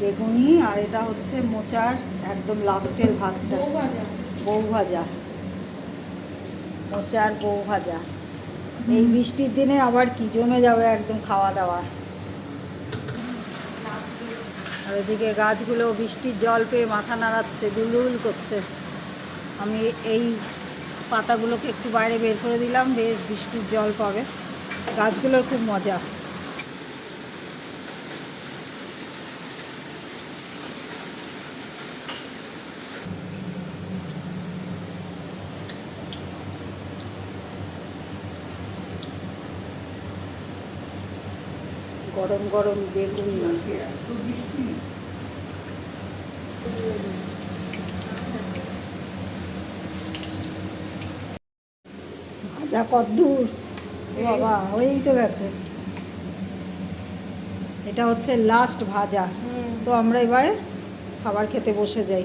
বেগুনি, আর এটা হচ্ছে মোচার একদম লাস্টের ভাতটা, বউ ভাজা, মোচার বউ ভাজা। এই বৃষ্টির দিনে আবার কি জমে যাবে একদম খাওয়া দাওয়া। আর ওদিকে গাছগুলো বৃষ্টির জল পেয়ে মাথা নাড়াচ্ছে, দুলদুল করছে। আমি এই পাতাগুলোকে একটু বাইরে বের করে দিলাম, বেশ বৃষ্টির জল পাবে। গাছগুলোর খুব মজা। গরম গরম বেগুন, ভাজা কদ্দূর, বাবা হয়েই তো গেছে। এটা হচ্ছে লাস্ট ভাজা। তো আমরা এবারে খাবার খেতে বসে যাই।